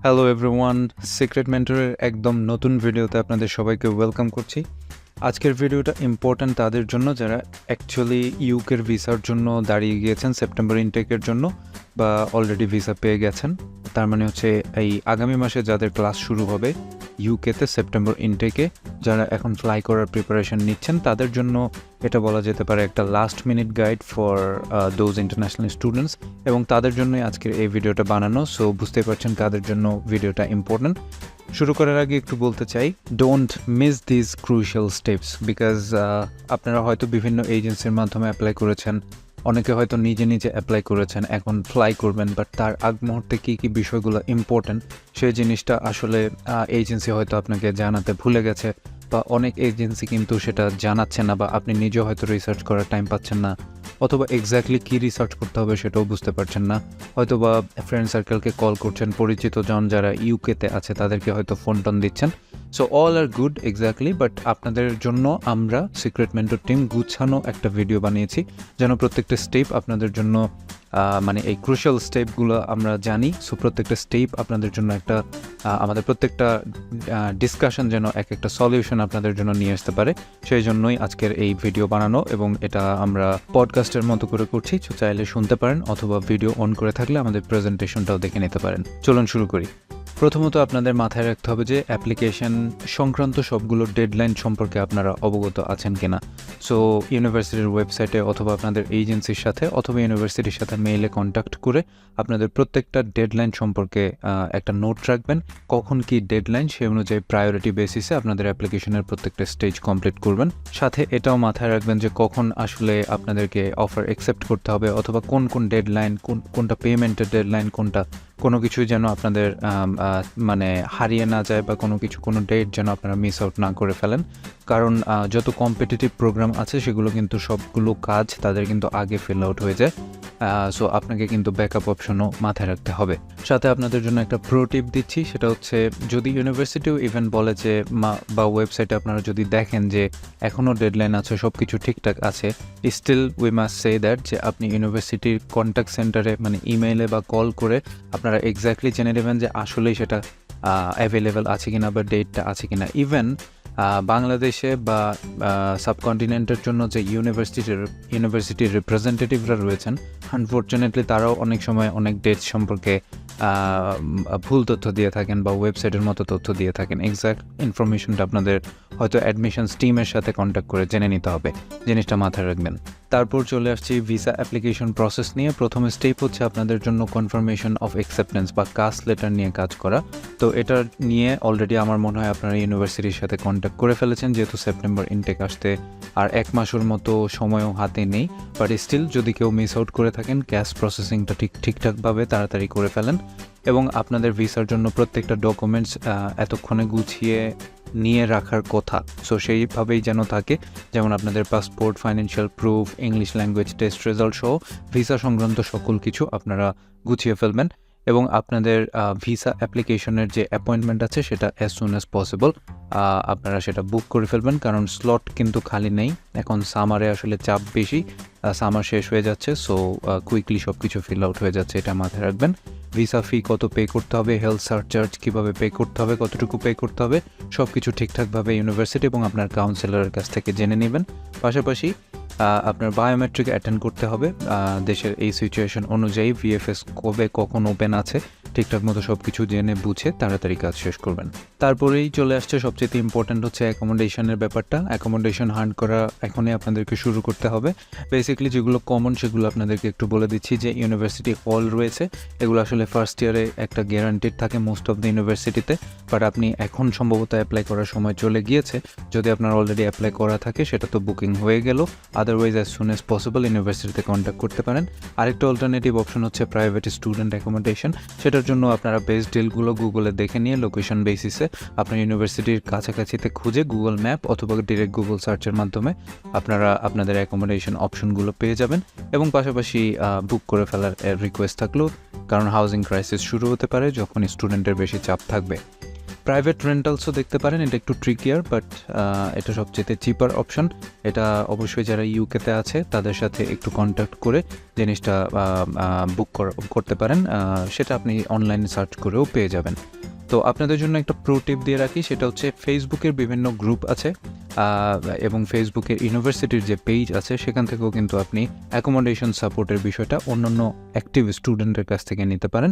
Hello everyone, secret মেন্টরের একদম নতুন ভিডিওতে আপনাদের সবাইকে ওয়েলকাম করছি। আজকের ভিডিওটা ইম্পর্ট্যান্ট তাদের জন্য যারা অ্যাকচুয়ালি ইউকের ভিসার জন্য দাঁড়িয়ে গিয়েছেন সেপ্টেম্বর ইনটেকের জন্য বা অলরেডি ভিসা পেয়ে গেছেন। তার মানে হচ্ছে এই আগামী মাসে যাদের ক্লাস শুরু হবে ইউকেতে সেপ্টেম্বর ইনটেকে, যারা এখন ফ্লাই করার প্রিপারেশন নিচ্ছেন তাদের জন্য এটা বলা যেতে পারে একটা last minute guide for those international students, এবং তাদের জন্যই আজকের এই ভিডিওটা বানানো। সো বুঝতেই পারছেন কাদের জন্য ভিডিওটা ইম্পর্ট্যান্ট। শুরু করার আগে একটু বলতে চাই, don't miss this crucial steps because আপনারা হয়তো বিভিন্ন এজেন্সির মাধ্যমে অ্যাপ্লাই করেছেন, অনেকে হয়তো নিজে নিজে অ্যাপ্লাই করেছেন, এখন ফ্লাই করবেন, বাট তার আগ মুহূর্তে কী কী বিষয়গুলো ইম্পর্ট্যান্ট সেই জিনিসটা আসলে এজেন্সি হয়তো আপনাকে জানাতে ভুলে গেছে, বা অনেক এজেন্সি কিন্তু সেটা জানাচ্ছে না, বা আপনি নিজেও হয়তো রিসার্চ করার টাইম পাচ্ছেন না, অথবা এক্স্যাক্টলি কী রিসার্চ করতে হবে সেটাও বুঝতে পারছেন না। হয়তো বা ফ্রেন্ড সার্কেলকে কল করছেন, পরিচিত জন যারা ইউকেতে আছে তাদেরকে হয়তো ফোন টোন দিচ্ছেন। So all are good exactly, but আপনাদের জন্য আমরা সিক্রেট মেন্টর টিম গুছানো একটা ভিডিও বানিয়েছি যেন প্রত্যেকটা স্টেপ আপনাদের জন্য মানে এই ক্রুশিয়াল স্টেপগুলো আমরা জানি। সো প্রত্যেকটা স্টেপ আপনাদের জন্য একটা আমাদের প্রত্যেকটা ডিসকাশন যেন এক একটা সলিউশন আপনাদের জন্য নিয়ে আসতে পারে, সেই জন্যই আজকের এই ভিডিও বানানো, এবং এটা আমরা পডকাস্টের মতো করে করছি। চাইলে শুনতে পারেন অথবা ভিডিও অন করে থাকলে আমাদের প্রেজেন্টেশনটাও দেখে নিতে পারেন। চলুন শুরু করি। প্রথমত আপনাদের মাথায় রাখতে হবে যে অ্যাপ্লিকেশন সংক্রান্ত সবগুলো ডেডলাইন সম্পর্কে আপনারা অবগত আছেন কিনা। সো ইউনিভার্সিটির ওয়েবসাইটে অথবা আপনাদের এজেন্সির সাথে অথবা ইউনিভার্সিটির সাথে মেইলে কন্ট্যাক্ট করে আপনাদের প্রত্যেকটা ডেডলাইন সম্পর্কে একটা নোট রাখবেন, কখন কি ডেডলাইন সেই অনুযায়ী প্রায়োরিটি বেসিসে আপনাদের অ্যাপ্লিকেশনের প্রত্যেকটা স্টেজ কমপ্লিট করবেন। সাথে এটাও মাথায় রাখবেন যে কখন আসলে আপনাদেরকে অফার অ্যাকসেপ্ট করতে হবে, অথবা কোন কোন ডেডলাইন, কোনটা পেমেন্টের ডেডলাইন, কোনটা কোনো কিছুই যেন আপনাদের মানে হারিয়ে না যায়, বা কোনো ডেট যেন আপনারা মিস আউট না করে ফেলেন। কারণ যত কম্পিটিটিভ প্রোগ্রাম আছে সেগুলো কিন্তু সবগুলো কাজ তাদের কিন্তু আগে ফিল আউট হয়ে যায়। সো আপনাকে কিন্তু ব্যাকআপ অপশনও মাথায় রাখতে হবে। সাথে আপনাদের জন্য একটা প্রো টিপ দিচ্ছি, সেটা হচ্ছে যদি ইউনিভার্সিটিও ইভেন বলে যে বা ওয়েবসাইটে আপনারা যদি দেখেন যে এখনও ডেডলাইন আছে, সব কিছু ঠিকঠাক আছে, still we must say that যে আপনি ইউনিভার্সিটির কন্ট্যাক্ট সেন্টারে মানে ইমেইলে বা কল করে আপনারা এক্স্যাক্টলি জেনে নেবেন যে আসলেই সেটা অ্যাভেলেবেল আছে কিনা বা ডেটটা আছে কিনা। ইভেন বাংলাদেশে বা সাবকন্টিনেন্টের জন্য যে ইউনিভার্সিটির রিপ্রেজেন্টেটিভরা রয়েছেন, আনফর্চুনেটলি তারাও অনেক সময় অনেক ডেট সম্পর্কে ভুল তথ্য দিয়ে থাকেন বা ওয়েবসাইটের মতো তথ্য দিয়ে থাকেন। এক্স্যাক্ট ইনফরমেশনটা আপনাদের হয়তো অ্যাডমিশনস টিমের সাথে কন্ট্যাক্ট করে জেনে নিতে হবে, জিনিসটা মাথায় রাখবেন। তারপর চলে আসছি ভিসা অ্যাপ্লিকেশন প্রসেস নিয়ে। প্রথম স্টেপ হচ্ছে আপনাদের জন্য কনফার্মেশন অফ অ্যাকসেপ্টেন্স বা কাস্ট লেটার নিয়ে কাজ করা। তো এটা নিয়ে অলরেডি আমার মনে হয় আপনারা ইউনিভার্সিটির সাথে কন্ট্যাক্ট করে ফেলেছেন, যেহেতু সেপ্টেম্বর ইনটেক আসতে আর 1 মাসের মতো সময়ও হাতে নেই। বাট স্টিল যদি কেউ মিস আউট করে থাকেন, ক্যাশ প্রসেসিংটা ঠিকঠাকভাবে তাড়াতাড়ি করে ফেলেন, এবং আপনাদের ভিসার জন্য প্রত্যেকটা ডকুমেন্টস এতক্ষণে গুছিয়ে নিয়ে রাখার কথা। সো সেইভাবেই যেন থাকে, যেমন আপনাদের passport, financial proof, English language test result সহ ভিসা সংক্রান্ত সকল কিছু আপনারা গুছিয়ে ফেলবেন, এবং আপনাদের ভিসা অ্যাপ্লিকেশনের যে অ্যাপয়েন্টমেন্ট আছে সেটা অ্যাজ সুন অ্যাজ পসিবল আপনারা সেটা বুক করে ফেলবেন, কারণ স্লট কিন্তু খালি নেই। এখন সামারে আসলে চাপ বেশি, সামার শেষ হয়ে যাচ্ছে, সো কুইকলি সব কিছু ফিল আউট হয়ে যাচ্ছে, এটা মাথায় রাখবেন। ভিসা ফি কত পে করতে হবে, হেলথ সারচার্জ কীভাবে পে করতে হবে, কতটুকু পে করতে হবে, সব কিছু ঠিকঠাকভাবে ইউনিভার্সিটি এবং আপনার কাউন্সিলরের কাছ থেকে জেনে নেবেন। পাশাপাশি আপনার বায়োমেট্রিক অ্যাটেন্ড করতে হবে। দেশের এই সিচুয়েশন অনুযায়ী ভিএফএস কবে কখন ওপেন আছে ঠিকঠাক মতো সব কিছু জেনে বুঝে তাড়াতাড়ি কাজ শেষ করবেন। তারপরেই চলে আসছে সবচেয়ে ইম্পর্ট্যান্ট হচ্ছে অ্যাকোমোডেশনের ব্যাপারটা। অ্যাকোমোডেশন হান্ট করা এখনই আপনাদেরকে শুরু করতে হবে। বেসিক্যালি যেগুলো কমন সেগুলো আপনাদেরকে একটু বলে দিচ্ছি, যে ইউনিভার্সিটি হল রয়েছে, এগুলো আসলে ফার্স্ট ইয়ারে একটা গ্যারান্টিড থাকে মোস্ট অফ দ্য ইউনিভার্সিটিতে, বাট আপনি এখন সম্ভবত অ্যাপ্লাই করার সময় চলে গিয়েছে। যদি আপনার অলরেডি অ্যাপ্লাই করা থাকে সেটা তো বুকিং হয়ে গেল, otherwise as soon as possible ইউনিভার্সিটিতে কন্ট্যাক্ট করতে পারেন। আরেকটা অল্টারনেটিভ অপশন হচ্ছে প্রাইভেট স্টুডেন্ট অ্যাকোমোডেশন। সেটার জন্য আপনারা বেস্ট ডিলগুলো গুগলে দেখে নিয়ে লোকেশন বেসিসে আপনার ইউনিভার্সিটির কাছাকাছিতে খুঁজে গুগল ম্যাপ অথবা ডিরেক্ট গুগল সার্চের মাধ্যমে আপনারা আপনাদের অ্যাকোমোডেশন অপশনগুলো পেয়ে যাবেন, এবং পাশাপাশি বুক করে ফেলার রিকোয়েস্ট থাকলো, কারণ হাউজিং ক্রাইসিস শুরু হতে পারে যখন স্টুডেন্টের বেশি চাপ থাকবে। প্রাইভেট রেন্টালসও দেখতে পারেন, এটা একটু ট্রিকিয়ার বাট এটা সবচেয়ে চিপার অপশন। এটা অবশ্যই যারা ইউকেতে আছে তাদের সাথে একটু কন্ট্যাক্ট করে জিনিসটা বুক করতে পারেন, সেটা আপনি অনলাইনে সার্চ করেও পেয়ে যাবেন। তো আপনাদের জন্য একটা প্রো টিপ দিয়ে রাখি, সেটা হচ্ছে ফেসবুকের বিভিন্ন গ্রুপ আছে এবং ফেসবুকের ইউনিভার্সিটির যে পেজ আছে সেখান থেকেও কিন্তু আপনি অ্যাকোমোডেশন সাপোর্টের বিষয়টা অন্যান্য অ্যাক্টিভ স্টুডেন্টের কাছ থেকে নিতে পারেন।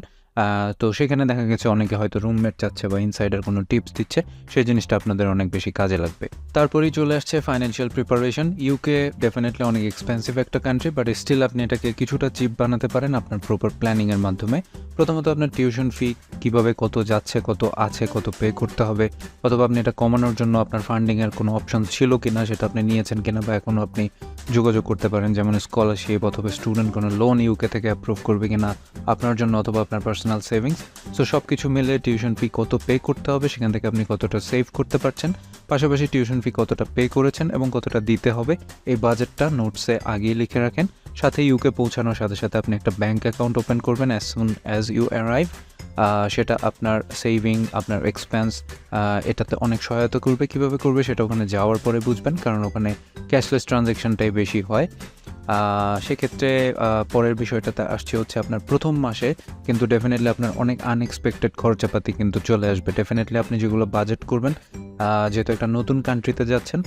তো সেখানে দেখা গেছে অনেকে হয়তো রুমমেট চাচ্ছে বা ইনসাইডার কোনো টিপস দিচ্ছে, সেই জিনিসটা আপনাদের অনেক বেশি কাজে লাগবে। তারপরেই চলে আসছে ফাইন্যান্সিয়াল প্রিপারেশন। ইউকে ডেফিনেটলি অনেক এক্সপেন্সিভ একটা কান্ট্রি, বাট স্টিল আপনি এটাকে কিছুটা চিপ বানাতে পারেন আপনার প্রপার প্ল্যানিংয়ের মাধ্যমে। প্রথমত আপনার টিউশন ফি কীভাবে কত যাচ্ছে, কত আছে, কত পে করতে হবে, অথবা আপনি এটা কমানোর জন্য আপনার ফান্ডিংয়ের কোনো অপশন ছিল কিনা, সেটা আপনি নিয়েছেন কিনা, বা এখনও আপনি যোগাযোগ করতে পারেন, যেমন স্কলারশিপ অথবা স্টুডেন্ট কোনো লোন ইউকে থেকে অ্যাপ্রুভ করবে কিনা আপনার জন্য অথবা আপনার পার্সোনাল সেভিংস। সো সব কিছু মিলে টিউশন ফি কত পে করতে হবে, সেখান থেকে আপনি কতটা সেভ করতে পারছেন, পাশাপাশি টিউশন ফি কতটা পে করেছেন এবং কতটা দিতে হবে, এই বাজেটটা নোটসে আগেই লিখে রাখেন। সাথে ইউকে পৌঁছানোর সাথে সাথে আপনি একটা ব্যাঙ্ক অ্যাকাউন্ট ওপেন করবেন as soon as you arrive. সেটা আপনার সেভিং, আপনার এক্সপেন্স এটাতে অনেক সহায়তা করবে। কীভাবে করবে সেটা ওখানে যাওয়ার পরে বুঝবেন, কারণ ওখানে ক্যাশলেস ট্রানজ্যাকশনটাই বেশি হয়। সেক্ষেত্রে পরের বিষয়টাতে আসছে হচ্ছে আপনার প্রথম মাসে কিন্তু ডেফিনেটলি আপনার অনেক আনএক্সপেক্টেড খরচাপাতি কিন্তু চলে আসবে। ডেফিনেটলি আপনি যেগুলো বাজেট করবেন, যেহেতু একটা নতুন কান্ট্রিতে যাচ্ছেন,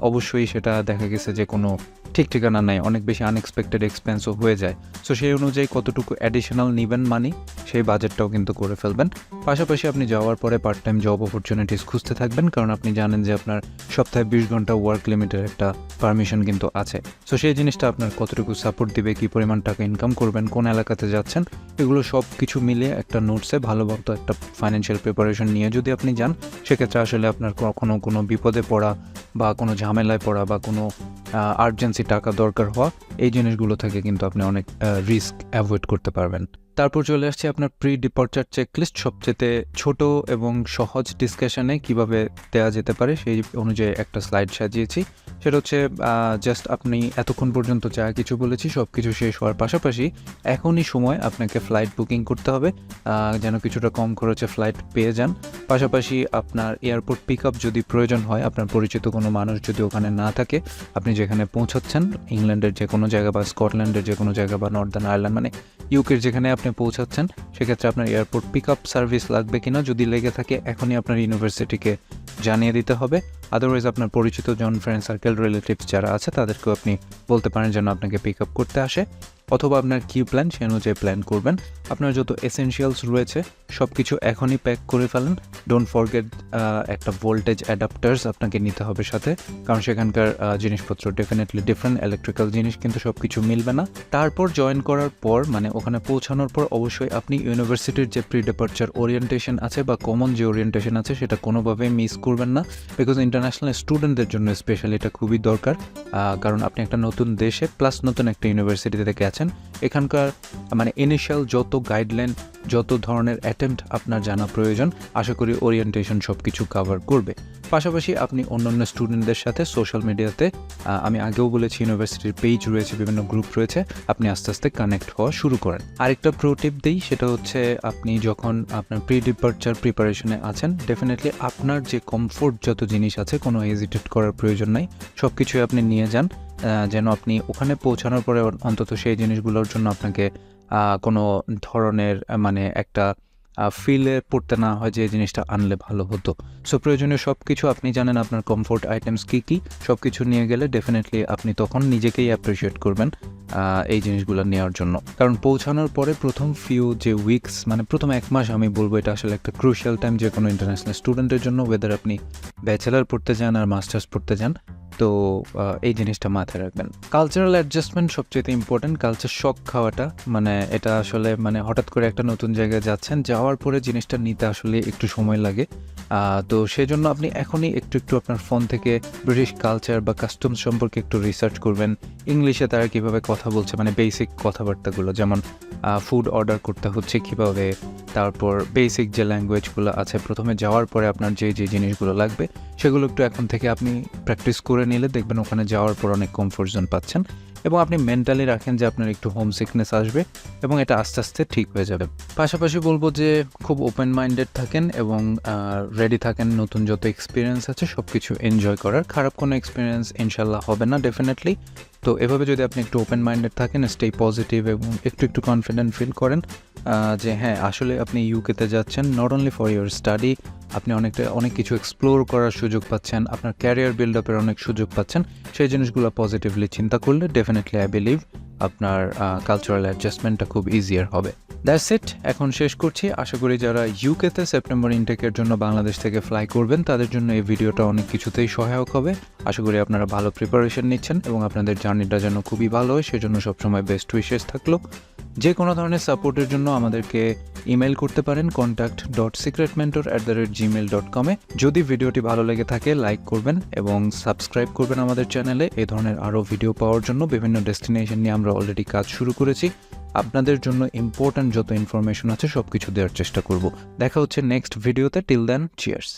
অবশ্যই সেটা দেখা গেছে যে কোনো ঠিক ঠিকানা নাই, অনেক বেশি আনএক্সপেক্টেড এক্সপেন্সও হয়ে যায়। সো সেই অনুযায়ী কতটুকু অ্যাডিশনাল নেবেন মানি, সেই বাজেটটাও কিন্তু করে ফেলবেন। পাশাপাশি আপনি যাওয়ার পরে পার্ট টাইম জব অপরচুনিটিস খুঁজতে থাকবেন, কারণ আপনি জানেন যে আপনার সপ্তাহে 20 ঘন্টা ওয়ার্ক লিমিটের একটা পারমিশন কিন্তু আছে। সো সেই জিনিসটা আপনার কতটুকু সাপোর্ট দিবে, কী পরিমাণ টাকা ইনকাম করবেন, কোন এলাকাতে যাচ্ছেন, এগুলো সব কিছু মিলিয়ে একটা নোটসে ভালোমতো একটা ফাইন্যান্সিয়াল প্রিপারেশন নিয়ে যদি আপনি যান, সেক্ষেত্রে আসলে আপনার কখনো কোনো বিপদে পড়া বা কোনো ঝামেলায় পড়া বা কোনো আর্জেন্সি টাকা দরকার হওয়া, এই জিনিসগুলো থেকে কিন্তু আপনি অনেক রিস্ক অ্যাভয়েড করতে পারবেন। তারপর চলে আসছে আপনার প্রি ডিপার্চার চেকলিস্ট। সবচেয়ে ছোট এবং সহজ ডিসকাশনে কিভাবে দেওয়া যেতে পারে সেই অনুযায়ী একটা স্লাইড সাজিয়েছি। সেটা হচ্ছে জাস্ট আপনি এতক্ষণ পর্যন্ত যা কিছু বলেছি সব কিছু শেষ হওয়ার পাশাপাশি এখনই সময় আপনাকে ফ্লাইট বুকিং করতে হবে, যেন কিছুটা কম খরচে ফ্লাইট পেয়ে যান। পাশাপাশি আপনার এয়ারপোর্ট পিক আপ যদি প্রয়োজন হয়, আপনার পরিচিত কোনো মানুষ যদি ওখানে না থাকে, আপনি যেখানে পৌঁছাচ্ছেন ইংল্যান্ডের যে কোনো জায়গা বা স্কটল্যান্ডের যে কোনো জায়গা বা নর্দার্ন আয়ারল্যান্ড মানে ইউকের যেখানে আপনি পৌঁছাচ্ছেন, সেক্ষেত্রে আপনার এয়ারপোর্ট পিক আপ সার্ভিস লাগবে কিনা, যদি লেগে থাকে এখনই আপনার ইউনিভার্সিটিকে জানিয়ে দিতে হবে। আদারওয়াইজ আপনার পরিচিত জন ফ্রেন্ড সার্কেল রিলেটিভস যারা আছে তাদেরকেও আপনি বলতে পারেন যেন আপনাকে পিক আপ করতে আসে, অথবা আপনার কি প্ল্যান সে অনুযায়ী প্ল্যান করবেন। আপনার যত এসেনশিয়ালস রয়েছে সব কিছু এখনই প্যাক করে ফেলেন। ডোন্ট ফরগেট একটা ভোল্টেজ অ্যাডাপ্টার্স আপনাকে নিতে হবে সাথে, কারণ সেখানকার জিনিসপত্র ডেফিনেটলি ডিফারেন্ট, ইলেকট্রিক্যাল জিনিস কিন্তু সব কিছু মিলবে না। তারপর জয়েন করার পর মানে ওখানে পৌঁছানোর পর অবশ্যই আপনি ইউনিভার্সিটির যে প্রি ডিপার্চার ওরিয়েন্টেশন আছে বা কমন যে ওরিয়েন্টেশন আছে সেটা কোনোভাবেই মিস করবেন না, বিকজ ইন্টারন্যাশনাল স্টুডেন্টদের জন্য স্পেশালি এটা খুবই দরকার। কারণ আপনি একটা নতুন দেশে প্লাস নতুন একটা ইউনিভার্সিটি থেকে আছেন, এখানকার মানে ইনিশিয়াল যত গাইডলাইন, যত ধরনের অ্যাটেম্প্ট আপনার জানা প্রয়োজন, আশা করি ওরিয়েন্টেশন সব কিছু কভার করবে। পাশাপাশি আপনি অন্যান্য স্টুডেন্টদের সাথে সোশ্যাল মিডিয়াতে, আমি আগেও বলেছি ইউনিভার্সিটির পেজ রয়েছে, বিভিন্ন গ্রুপ রয়েছে, আপনি আস্তে আস্তে কানেক্ট হওয়া শুরু করেন। আরেকটা প্রো টিপ দিই, সেটা হচ্ছে আপনি যখন আপনার প্রি ডিপার্চার প্রিপারেশনে আছেন, ডেফিনেটলি আপনার যে কমফোর্ট যত জিনিস আছে কোনো হেজিটেট করার প্রয়োজন নাই, সব কিছুই আপনি নিয়ে যান, যেন আপনি ওখানে পৌঁছানোর পরে অন্তত সেই জিনিসগুলোর জন্য আপনাকে কোনো ধরনের মানে একটা ফিলে পড়তে না হয় যে এই জিনিসটা আনলে ভালো হতো। সো প্রয়োজনীয় সব কিছু আপনি জানেন, আপনার কমফোর্ট আইটেমস কী কী, সব কিছু নিয়ে গেলে ডেফিনেটলি আপনি তখন নিজেকেই অ্যাপ্রিসিয়েট করবেন এই জিনিসগুলো নেওয়ার জন্য। কারণ পৌঁছানোর পরে প্রথম যে উইকস মানে প্রথম 1 মাস আমি বলবো এটা আসলে একটা ক্রুশিয়াল টাইম যে কোনো ইন্টারন্যাশনাল স্টুডেন্টের জন্য, ওয়েদার আপনি ব্যাচেলার পড়তে যান আর মাস্টার্স পড়তে যান। তো এই জিনিসটা মাথায় রাখবেন। কালচারাল অ্যাডজাস্টমেন্ট সবচেয়ে ইম্পর্টেন্ট। কালচার শক খাওয়াটা মানে এটা আসলে মানে হঠাৎ করে একটা নতুন জায়গায় যাচ্ছেন, যাওয়ার পরে জিনিসটা নিতে আসলে একটু সময় লাগে। তো সেজন্য আপনি এখনই একটু আপনার ফোন থেকে ব্রিটিশ কালচার বা কাস্টমস সম্পর্কে একটু রিসার্চ করবেন। ইংলিশে তারা কীভাবে কথা বলছে, মানে বেসিক কথাবার্তাগুলো, যেমন ফুড অর্ডার করতে হচ্ছে কীভাবে, তারপর বেসিক যে ল্যাঙ্গুয়েজগুলো আছে প্রথমে যাওয়ার পরে আপনার যে জিনিসগুলো লাগবে সেগুলো একটু এখন থেকে আপনি প্র্যাকটিস করে নিলে দেখবেন ওখানে যাওয়ার পর অনেক কমফোর্ট জোন পাচ্ছেন। এবং আপনি মেন্টালি রাখেন যে আপনার একটু হোম সিকনেস আসবে এবং এটা আস্তে আস্তে ঠিক হয়ে যাবে। পাশাপাশি বলবো যে খুব ওপেন মাইন্ডেড থাকেন এবং রেডি থাকেন নতুন যত এক্সপিরিয়েন্স আছে সব কিছু এনজয় করার। খারাপ কোনো এক্সপিরিয়েন্স ইনশাল্লাহ হবে না ডেফিনেটলি। তো এভাবে যদি আপনি একটু ওপেন মাইন্ডেড থাকেন, স্টে পজিটিভ এবং একটু কনফিডেন্ট ফিল করেন যে হ্যাঁ আসলে আপনি ইউকেতে যাচ্ছেন not only for your study, আপনি অনেক কিছু এক্সপ্লোর করার সুযোগ পাচ্ছেন, আপনার ক্যারিয়ার বিল্ড আপের অনেক সুযোগ পাচ্ছেন, সেই জিনিসগুলো পজিটিভলি চিন্তা করলে ডেফিনেটলি আই বিলিভ আপনার কালচারাল অ্যাডজাস্টমেন্টটা খুব ইজিয়ার হবে। দ্যাটস ইট, এখন শেষ করছি। আশা করি যারা ইউকেতে সেপ্টেম্বর ইনটেকের জন্য বাংলাদেশ থেকে ফ্লাই করবেন তাদের জন্য এই ভিডিওটা অনেক কিছুতেই সহায়ক হবে। আশা করি আপনারা ভালো প্রিপারেশন নিচ্ছেন এবং আপনাদের জার্নিটা যেন খুবই ভালো হয় সেজন্য সবসময় বেস্ট উইশেস থাকলো। যে কোনো ধরনের সাপোর্টের জন্য আমাদেরকে ইমেল করতে পারেন contact.secretmentor@gmail.com-এ। যদি ভিডিওটি ভালো লেগে থাকে লাইক করবেন এবং সাবস্ক্রাইব করবেন আমাদের চ্যানেলে। এই ধরনের আরও ভিডিও পাওয়ার জন্য বিভিন্ন ডেস্টিনেশন নিয়ে আমরা অলরেডি কাজ শুরু করেছি। আপনাদের জন্য ইম্পর্ট্যান্ট যত ইনফরমেশন আছে সব কিছু দেওয়ার চেষ্টা করব। দেখা হচ্ছে নেক্সট ভিডিওতে। Till then, cheers.